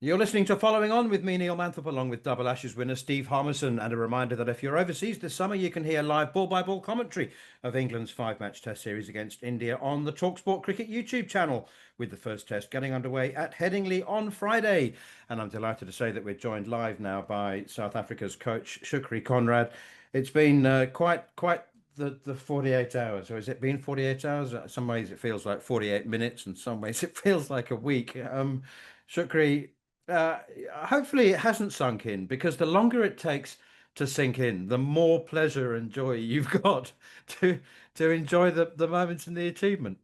You're listening to Following On with me, Neil Manthorp, along with Double Ashes winner Steve Harmison. And a reminder that if you're overseas this summer, you can hear live ball-by-ball commentary of England's 5-match Test series against India on the talkSPORT Cricket YouTube channel, with the first Test getting underway at Headingley on Friday. And I'm delighted to say that we're joined live now by South Africa's coach, Shukri Conrad. It's been quite the 48 hours, or has it been 48 hours? In some ways it feels like 48 minutes, and some ways it feels like a week. Shukri, hopefully it hasn't sunk in, because the longer it takes to sink in, the more pleasure and joy you've got to enjoy the moments and the achievement.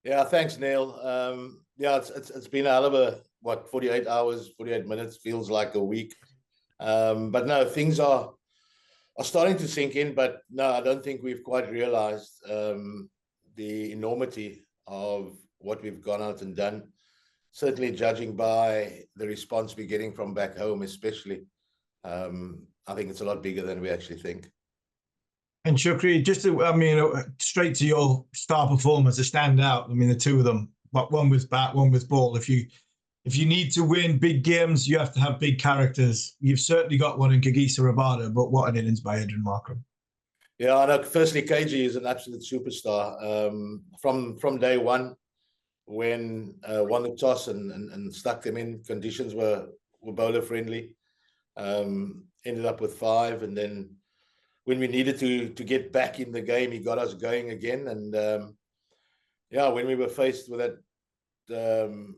Yeah, thanks, Neil. Yeah, it's been a hell of a 48 hours, 48 minutes feels like a week. But no, things are starting to sink in, but no, I don't think we've quite realized the enormity of what we've gone out and done. Certainly judging by the response we're getting from back home, especially. I think it's a lot bigger than we actually think. And Shukri, straight to your star performers, a standout. I mean, the two of them, but one with bat, one with ball. If you need to win big games, you have to have big characters. You've certainly got one in Kagiso Rabada, but what an innings by Adrian Markram. Yeah, I know. Firstly, KG is an absolute superstar. From day one, when won the toss and stuck them in, conditions were bowler friendly. Ended up with 5, and then when we needed to get back in the game, he got us going again. And yeah, when we were faced with that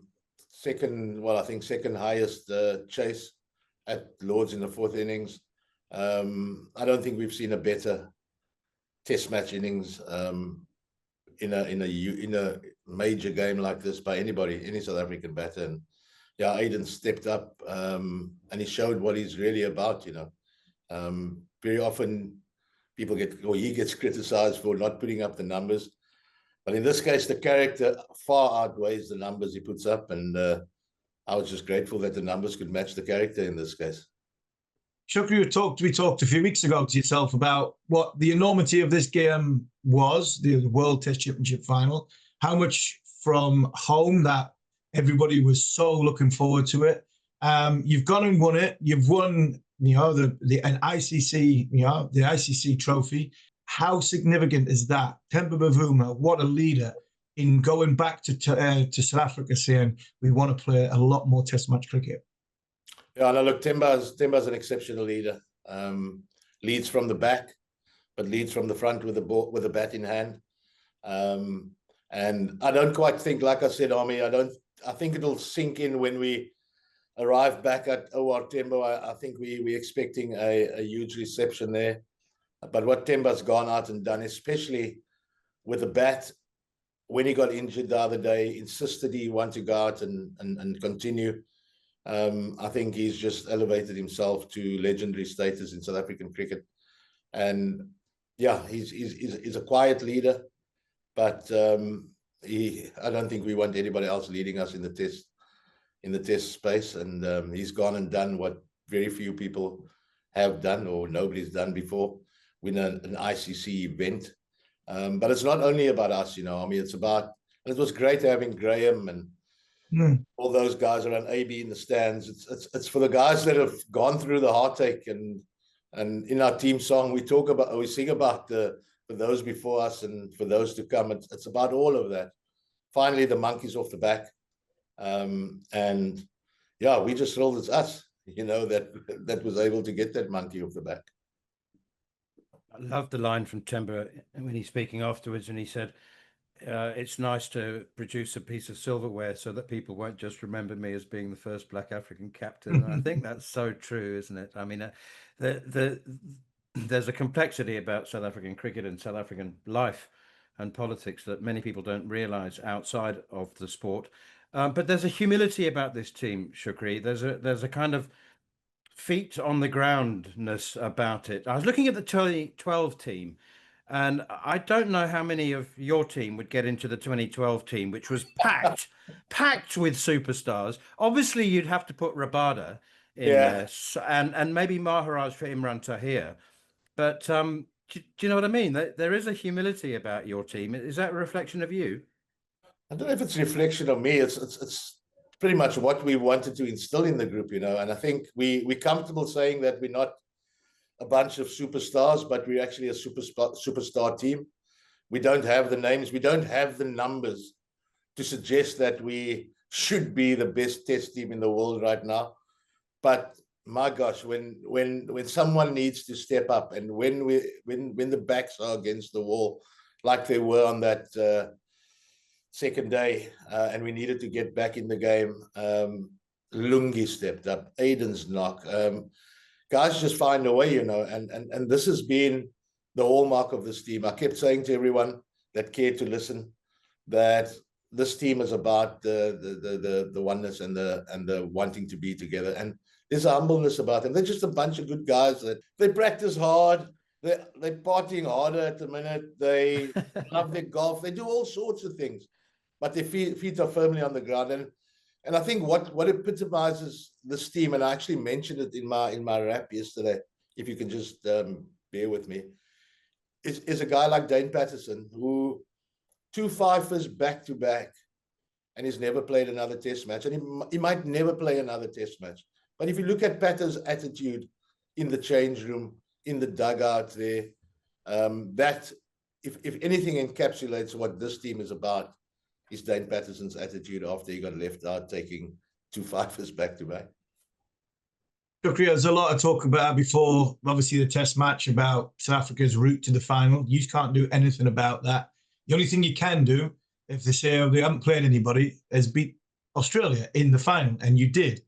second highest chase at Lords in the 4th innings, I don't think we've seen a better Test match innings in a major game like this by any South African batter. And yeah, Aiden stepped up and he showed what he's really about. Very often he gets criticized for not putting up the numbers, but in this case the character far outweighs the numbers he puts up, and I was just grateful that the numbers could match the character in this case. Shukri, we talked a few weeks ago to yourself about what the enormity of this game was, the World Test Championship final, how much from home that everybody was so looking forward to it. You've gone and won it. You've won, an ICC, the ICC trophy. How significant is that? Temba Bavuma, what a leader in going back to South Africa, saying we want to play a lot more Test match cricket. Yeah, no, look, Temba's an exceptional leader. Leads from the back, but leads from the front with the bat in hand. And I don't quite think, like I said, Army, I think it'll sink in when we arrive back at OR Temba. I think we're expecting a huge reception there. But what Temba's gone out and done, especially with the bat, when he got injured the other day, insisted he wanted to go out and continue. I think he's just elevated himself to legendary status in South African cricket. And yeah, he's a quiet leader, but I don't think we want anybody else leading us in the test space. And he's gone and done what very few people have done, or nobody's done before, win an ICC event. But it's not only about us, I mean, it's about, and it was great having Graham and all those guys around AB in the stands. It's for the guys that have gone through the heartache, and in our team song we sing about for those before us and for those to come. It's about all of that. Finally, the monkey's off the back, and yeah, we just thrilled it's us, that was able to get that monkey off the back. I love the line from Temba when he's speaking afterwards, and he said, it's nice to produce a piece of silverware so that people won't just remember me as being the first Black African captain. I think that's so true, isn't it? I mean, there's a complexity about South African cricket and South African life and politics that many people don't realize outside of the sport. But there's a humility about this team, Shukri. There's a kind of feet on the groundness about it. I was looking at the 2012 team, and I don't know how many of your team would get into the 2012 team, which was packed with superstars. Obviously, you'd have to put Rabada in there, and maybe Maharaj for Imran Tahir. But do you know what I mean? There is a humility about your team. Is that a reflection of you? I don't know if it's a reflection of me. It's pretty much what we wanted to instill in the group, you know. And I think we're comfortable saying that we're not a bunch of superstars, but we're actually a superstar team. We don't have the names, we don't have the numbers to suggest that we should be the best test team in the world right now. But my gosh, when someone needs to step up, and when the backs are against the wall, like they were on that second day, and we needed to get back in the game, Lungi stepped up, Aiden's knock. Guys just find a way, you know, and this has been the hallmark of this team. I kept saying to everyone that cared to listen that this team is about the oneness and the wanting to be together. And there's a humbleness about them. They're just a bunch of good guys that they practice hard. They're partying harder at the minute. They love their golf. They do all sorts of things, but their feet are firmly on the ground. And I think what epitomizes this team, and I actually mentioned it in my rap yesterday, if you can just bear with me, is a guy like Dane Patterson, who 2 fifers back to back, and he's never played another test match, and he might never play another test match. But if you look at Patter's attitude in the change room, in the dugout there, that if anything encapsulates what this team is about, is Dane Patterson's attitude after he got left out taking 2 fifers back to back. Shukri, there's a lot of talk about before, obviously, the test match about South Africa's route to the final. You can't do anything about that. The only thing you can do, if they say they haven't played anybody, is beat Australia in the final, and you did.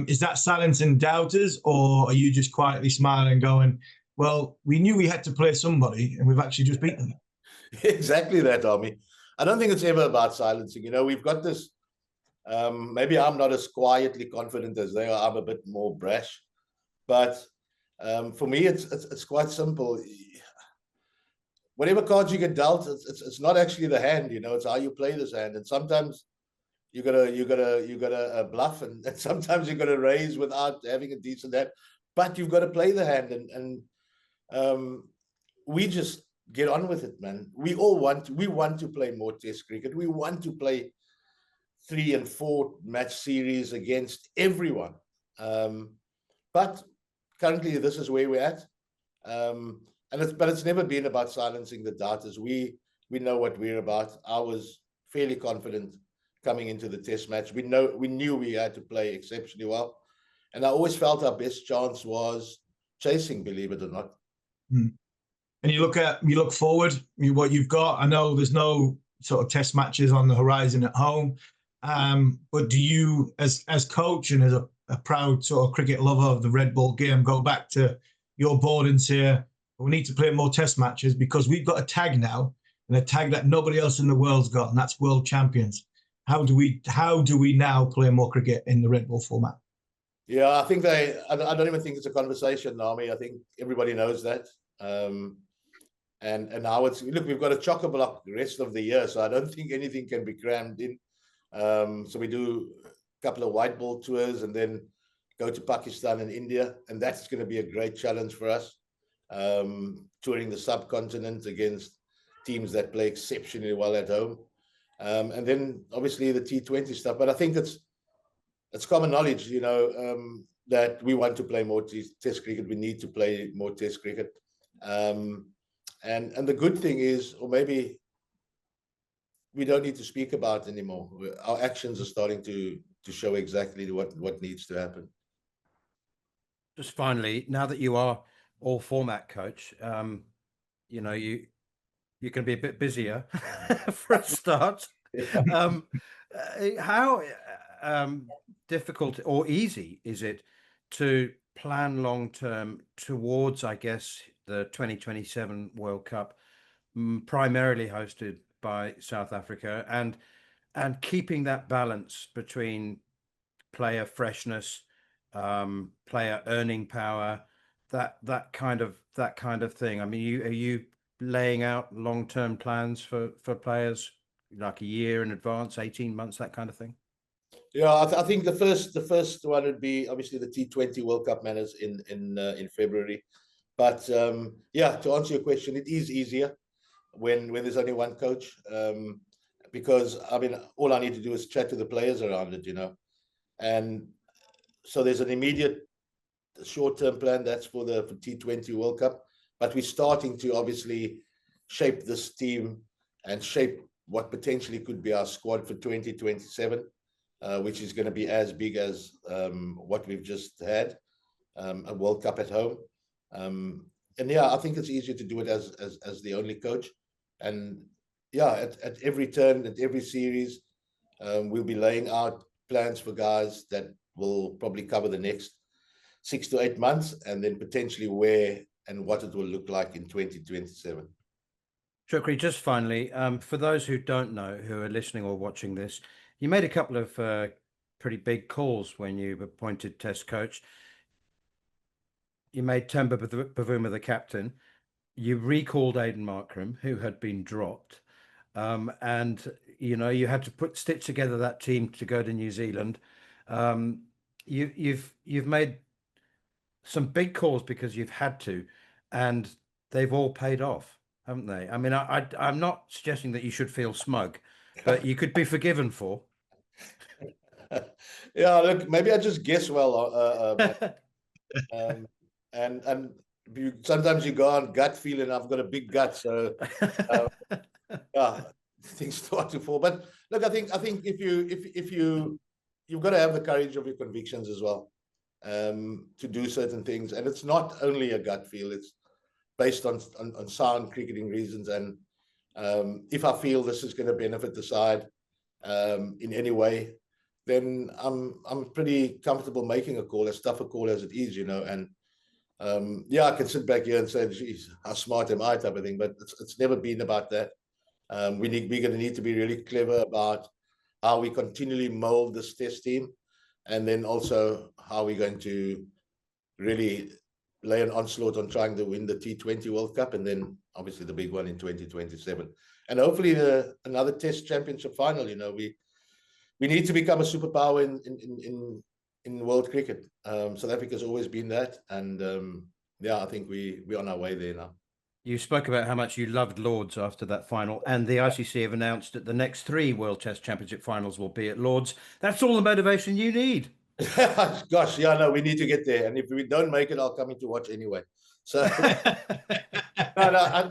Is that silencing doubters, or are you just quietly smiling and going, well, we knew we had to play somebody, and we've actually just beaten them? Exactly that, Army. I don't think it's ever about silencing. You know, we've got this, maybe I'm not as quietly confident as they are. I'm a bit more brash. But for me, it's quite simple. Whatever cards you get dealt, it's not actually the hand, you know, it's how you play this hand. And sometimes you gotta bluff, and sometimes you gotta raise without having a decent hand. But you've got to play the hand, and we just get on with it, man. We want to play more test cricket. We want to play 3 and 4 match series against everyone. But currently this is where we're at. But it's never been about silencing the doubters. We know what we're about. I was fairly confident coming into the test match. We knew we had to play exceptionally well. And I always felt our best chance was chasing, believe it or not. And you look forward, what you've got. I know there's no sort of test matches on the horizon at home, but do you, as coach and as a proud sort of cricket lover of the red ball game, go back to your board and say, we need to play more test matches because we've got a tag now, and a tag that nobody else in the world's got, and that's world champions. How do we now play more cricket in the red ball format? Yeah, I think I don't even think it's a conversation, Nami. I think everybody knows that. And now look, we've got a chock-a-block the rest of the year, so I don't think anything can be crammed in. So we do a couple of white ball tours and then go to Pakistan and India, and that's going to be a great challenge for us. Touring the subcontinent against teams that play exceptionally well at home. And then obviously the T20 stuff. But I think it's common knowledge, you know, that we want to play more test cricket. We need to play more test cricket. And the good thing is, or maybe we don't need to speak about it anymore. Our actions are starting to show exactly what needs to happen. Just finally, now that you are all format coach, you know, you can be a bit busier for a start. How difficult or easy is it to plan long term towards, I guess, the 2027 World Cup, primarily hosted by South Africa, and keeping that balance between player freshness, player earning power, that kind of thing? I mean, are you laying out long-term plans for players like a year in advance, 18 months, that kind of thing? Yeah, I think the first one would be obviously the T20 World Cup matters in February. But yeah, to answer your question, it is easier when there's only one coach, because I mean, all I need to do is chat to the players around it, you know. And so there's an immediate short-term plan that's for the T20 World Cup, but we're starting to obviously shape this team and shape what potentially could be our squad for 2027, which is going to be as big as what we've just had, a World Cup at home. And yeah, I think it's easier to do it as the only coach. And yeah, at every turn, at every series, we'll be laying out plans for guys that will probably cover the next 6 to 8 months, and then potentially where and what it will look like in 2027. Shukri, just finally, for those who don't know, who are listening or watching this, you made a couple of pretty big calls when you were appointed Test coach. You made Temba Bavuma the captain. You recalled Aidan Markram, who had been dropped. And, you know, you had to stitch together that team to go to New Zealand. You've made some big calls because you've had to, and they've all paid off, haven't they? I mean, I'm not suggesting that you should feel smug, but you could be forgiven for. Yeah, look, maybe I just guess well. And sometimes you go on gut feeling. I've got a big gut, so yeah, things start to fall. But look, I think if you've got to have the courage of your convictions as well, to do certain things, and it's not only a gut feel; it's based on sound cricketing reasons. And if I feel this is going to benefit the side in any way, then I'm pretty comfortable making a call, as tough a call as it is, you know. And yeah, I can sit back here and say, geez, how smart am I, type of thing, but it's never been about that. We're going to need to be really clever about how we continually mold this Test team, and then also how we're going to really lay an onslaught on trying to win the T20 World Cup, and then obviously the big one in 2027, and hopefully another Test Championship final. You know, we need to become a superpower in world cricket. South Africa's always been that, and yeah, I think we're on our way there now. You spoke about how much you loved Lords after that final, and the ICC have announced that the next 3 World Test Championship finals will be at Lords. That's all the motivation you need. Gosh, yeah, no, we need to get there, and if we don't make it, I'll come in to watch anyway. So no,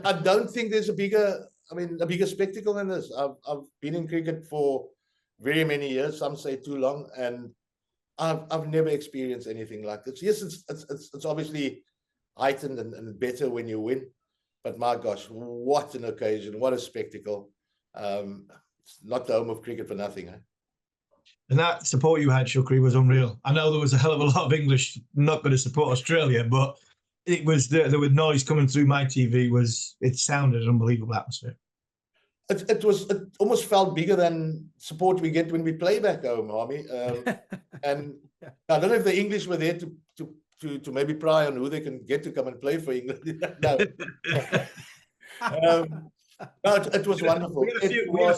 I don't think there's a bigger spectacle than this. I've been in cricket for very many years. Some say too long, and I've never experienced anything like this. Yes, it's obviously heightened and better when you win, but my gosh, what an occasion! What a spectacle! It's not the home of cricket for nothing, eh? And that support you had, Shukri, was unreal. I know there was a hell of a lot of English not going to support Australia, but it was there was noise coming through my TV. It sounded an unbelievable atmosphere. It almost felt bigger than support we get when we play back home, Army. And I don't know if the English were there to maybe pry on who they can get to come and play for England. No. No, it was wonderful. We had a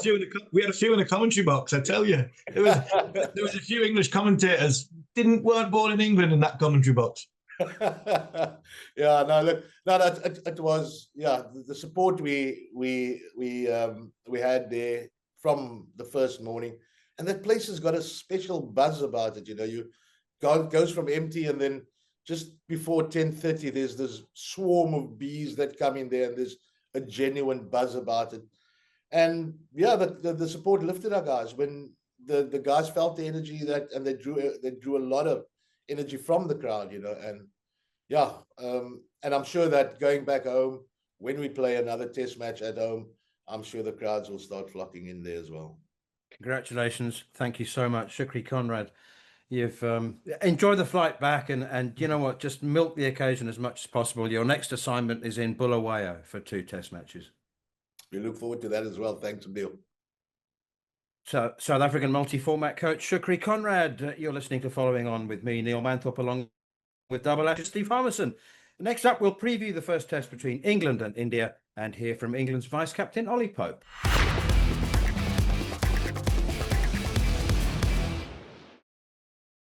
few in the commentary box. I tell you, there was a few English commentators weren't born in England in that commentary box. Yeah, no, look, no, it was, yeah, the support we had there from the first morning, and that place has got a special buzz about it. You know, goes from empty, and then just before 10:30, there's this swarm of bees that come in there, and there's a genuine buzz about it. And yeah, the support lifted our guys when the guys felt the energy and they drew a lot of energy from the crowd, you know. And yeah, and I'm sure that going back home, when we play another Test match at home, I'm sure the crowds will start flocking in there as well. Congratulations. Thank you so much, Shukri Conrad. You've enjoyed the flight back, and you know what, just milk the occasion as much as possible. Your next assignment is in Bulawayo for 2 Test matches. We look forward to that as well. Thanks, Bill. So, South African multi-format coach Shukri Conrad, you're listening to Following On with me, Neil Manthorp, along with Double Ash, Steve Harmison. Next up, we'll preview the first Test between England and India and hear from England's vice-captain, Ollie Pope.